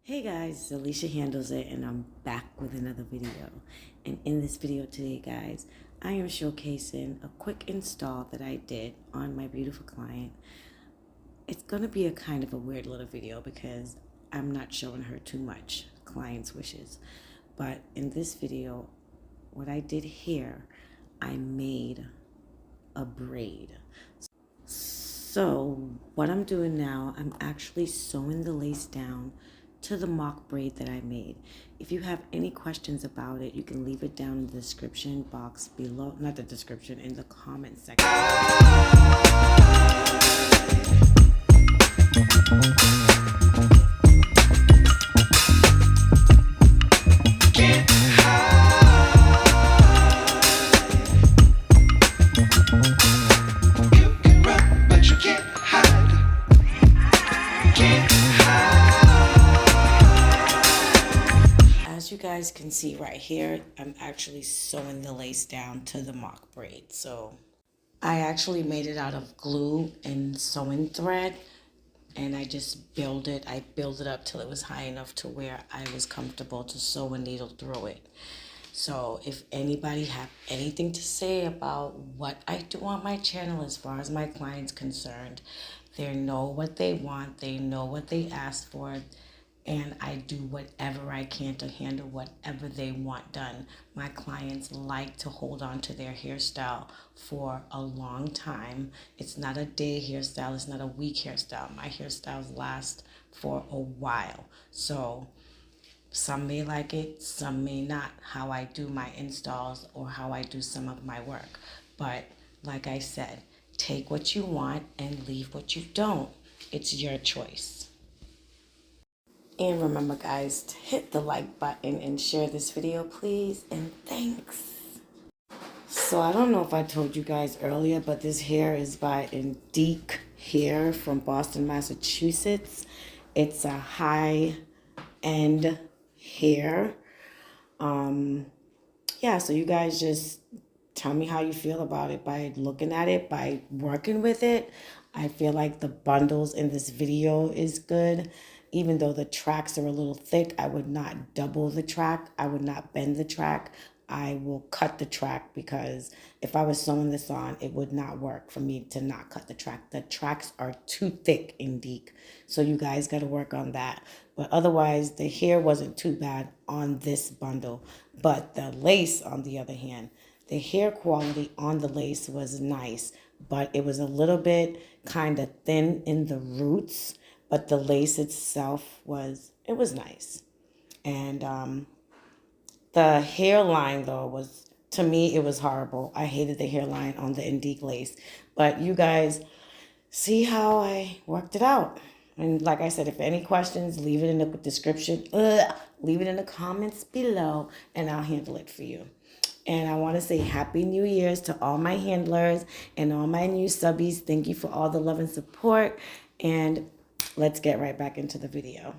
Hey guys, Alicia handles it and I'm back with another video. And in this video today guys, I am showcasing a quick install that I did on my beautiful client. It's going to be a kind of a weird little video because I'm not showing her too much client's wishes. But in this video, what I did here, I made a braid. So what I'm doing now, I'm actually sewing the lace down to the mock braid that I made. If you have any questions about it, you can leave it down in the description box below, not the description, in the comment section. As you guys can see right here, I'm actually sewing the lace down to the mock braid. So I actually made it out of glue and sewing thread, and I just built it. I built it up till it was high enough to where I was comfortable to sew a needle through it. So if anybody have anything to say about what I do on my channel as far as my clients concerned, they know what they want, they know what they ask for, and I do whatever I can to handle whatever they want done. My clients like to hold on to their hairstyle for a long time. It's not a day hairstyle, it's not a week hairstyle. My hairstyles last for a while. So some may like it, some may not, how I do my installs or how I do some of my work. But like I said, take what you want and leave what you don't. It's your choice. And remember guys, to hit the like button and share this video please, and thanks. So I don't know if I told you guys earlier, but this hair is by Indique Hair from Boston, Massachusetts. It's a high-end hair. Yeah, so you guys just tell me how you feel about it by looking at it, by working with it. I feel like the bundles in this video is good. Even though the tracks are a little thick, I would not double the track. I would not bend the track. I will cut the track because if I was sewing this on, it would not work for me to not cut the track. The tracks are too thick in Indique. So you guys got to work on that. But otherwise, the hair wasn't too bad on this bundle. But the lace, on the other hand, the hair quality on the lace was nice, but it was a little bit kind of thin in the roots. But the lace itself was nice. And the hairline, though, was, to me, it was horrible. I hated the hairline on the Indique lace. But you guys see how I worked it out. And like I said, if any questions, leave it in the description. Leave it in the comments below, and I'll handle it for you. And I want to say Happy New Year's to all my handlers and all my new subbies. Thank you for all the love and support. And let's get right back into the video.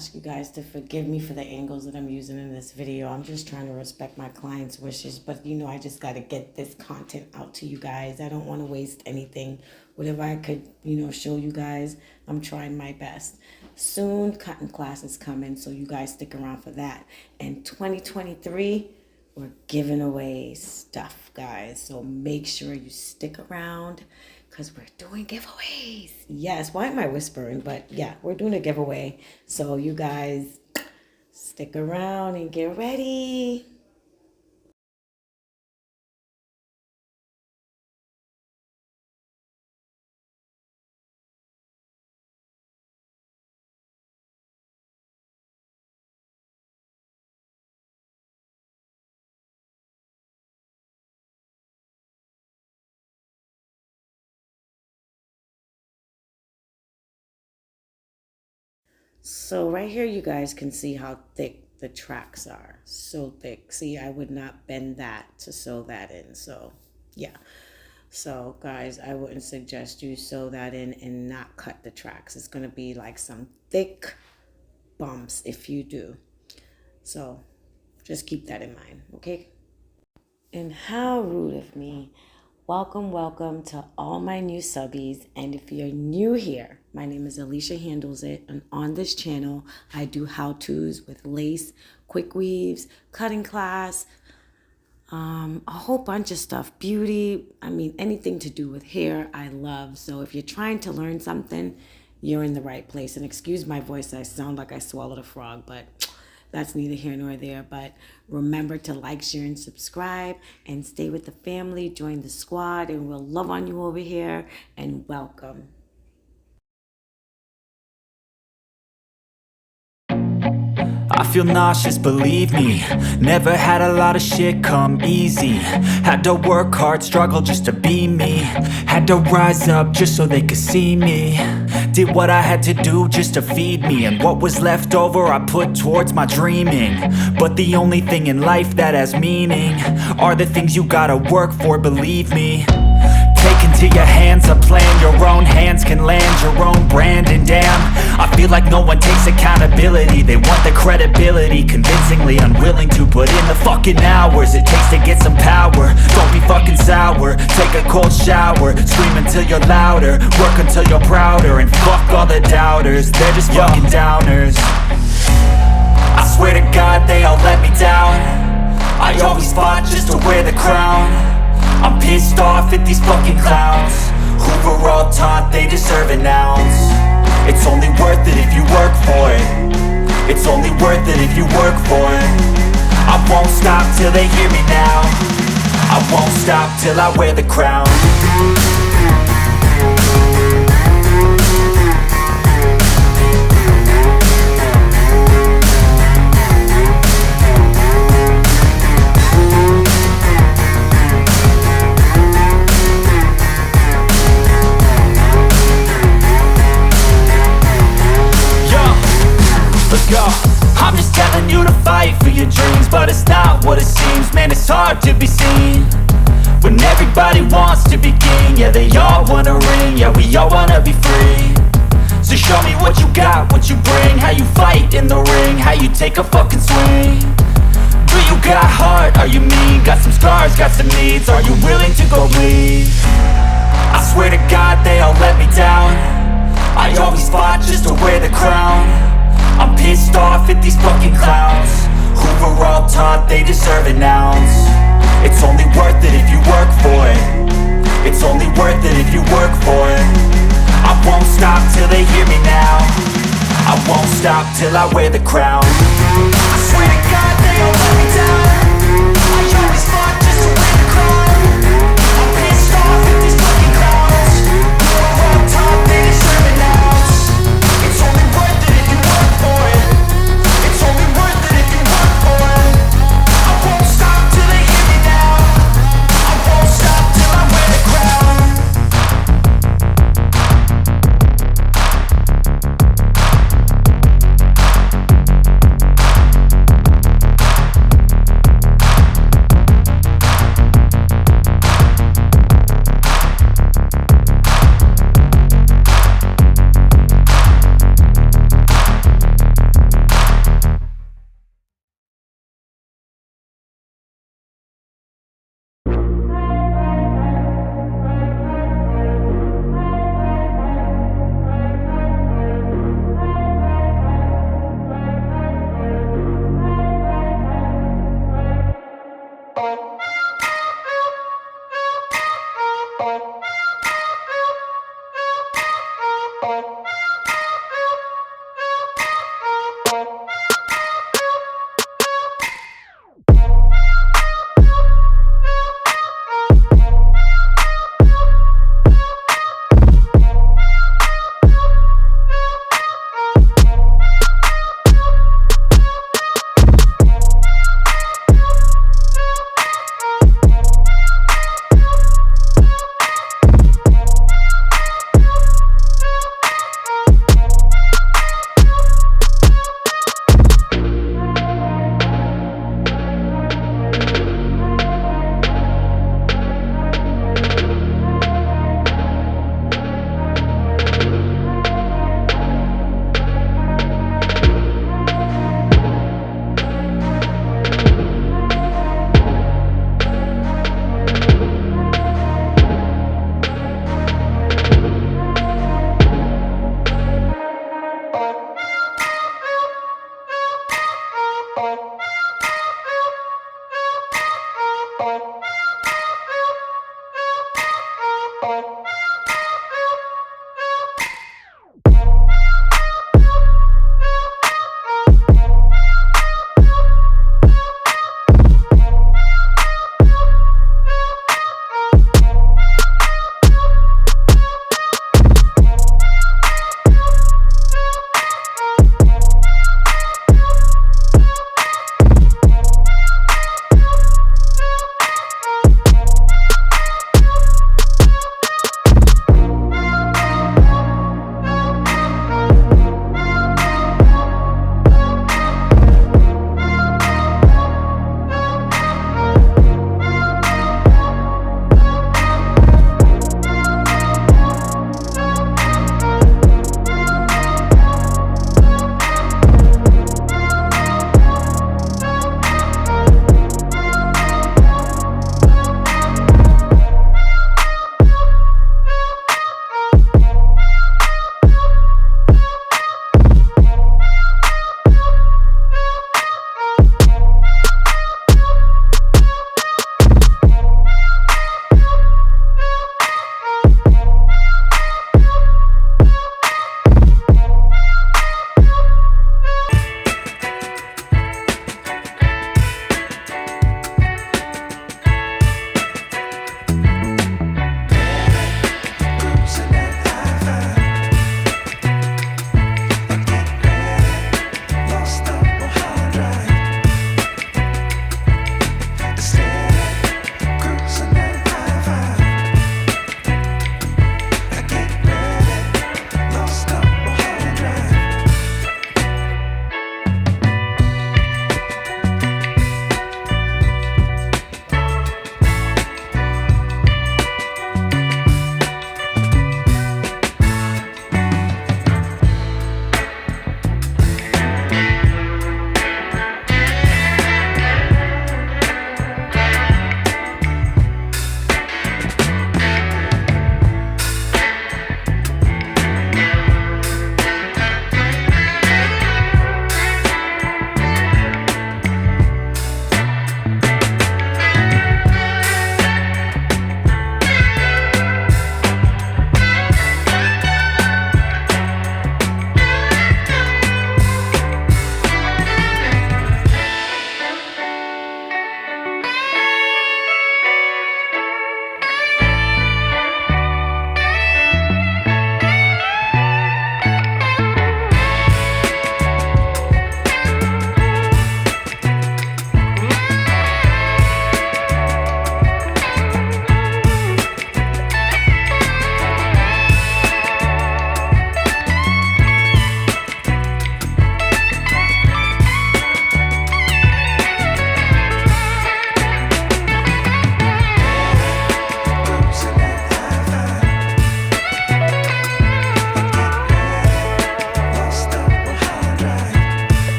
ask you guys to forgive me for the angles that I'm using in this video. I'm just trying to respect my clients' wishes, but you know, I just got to get this content out to you guys. I don't want to waste anything. Whatever I could, you know, show you guys, I'm trying my best. Soon, cutting class is coming, so you guys stick around for that. And 2023, we're giving away stuff, guys. So make sure you stick around because we're doing giveaways. Yes, why am I whispering? But yeah, we're doing a giveaway. So you guys stick around and get ready. So right here, you guys can see how thick the tracks are. So thick. See, I would not bend that to sew that in. So yeah. So guys, I wouldn't suggest you sew that in and not cut the tracks. It's going to be like some thick bumps if you do. So just keep that in mind, okay? And how rude of me. Welcome to all my new subbies. And if you're new here, my name is Alicia Handles It. And on this channel, I do how-tos with lace, quick weaves, cutting class, a whole bunch of stuff. Beauty, I mean, anything to do with hair, I love. So if you're trying to learn something, you're in the right place. And excuse my voice, I sound like I swallowed a frog, but that's neither here nor there. But remember to like, share, and subscribe, and stay with the family. Join the squad, and we'll love on you over here. And welcome. I feel nauseous, believe me. Never had a lot of shit come easy. Had to work hard, struggle just to be me. Had to rise up just so they could see me. Did what I had to do just to feed me, and what was left over I put towards my dreaming. But the only thing in life that has meaning are the things you gotta work for, believe me. Take into your hands a plan, your own hands can land your own brand. And damn, I feel like no one takes accountability. They want the credibility, convincingly unwilling to put in the fucking hours it takes to get some power. Don't be fucking sour, take a cold shower, scream until you're louder, work until you're prouder. And fuck all the doubters, they're just fucking downers. I swear to God they all let me down. I always fought just to wear the crown. I'm pissed off at these fucking clowns who were all taught they deserve an ounce. It's only worth it if you work for it. It's only worth it if you work for it. I won't stop till they hear me now. I won't stop till I wear the crown. I'm just telling you to fight for your dreams, but it's not what it seems. Man, it's hard to be seen when everybody wants to be king. Yeah, they all wanna ring, yeah, we all wanna be free. So show me what you got, what you bring, how you fight in the ring, how you take a fucking swing. Do you got heart, are you mean? Got some scars, got some needs, are you willing to go bleed? I swear to God they all let me down. I always fought just to wear the crown. I'm pissed off at these fucking clowns who were all taught they deserve an ounce. It's only worth it if you work for it. It's only worth it if you work for it. I won't stop till they hear me now. I won't stop till I wear the crown. I swear to God they all let me down. I always fought just to wear the crown. I'm pissed off at these fucking clowns who were all taught they deserve an ounce. It's only worth it if you work for it. It's only worth it if you work for it. I won't stop till they hear me now. I won't stop till I wear the crown.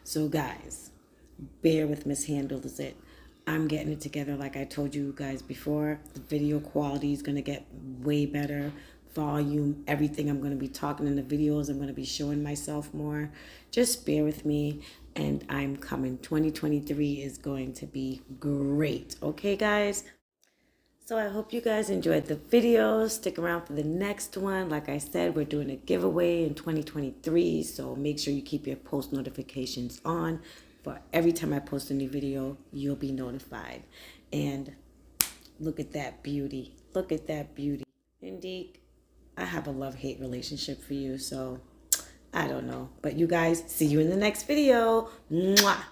So guys, bear with Miss Handles It. I'm getting it together like I told you guys before. The video quality is going to get way better. Volume, everything I'm going to be talking in the videos. I'm going to be showing myself more. Just bear with me, and I'm coming. 2023 is going to be great. Okay, guys? So I hope you guys enjoyed the video. Stick around for the next one. Like I said, we're doing a giveaway in 2023. So make sure you keep your post notifications on. For every time I post a new video, you'll be notified. And look at that beauty. Look at that beauty. Indeed, I have a love-hate relationship for you. So I don't know. But you guys, see you in the next video. Mwah!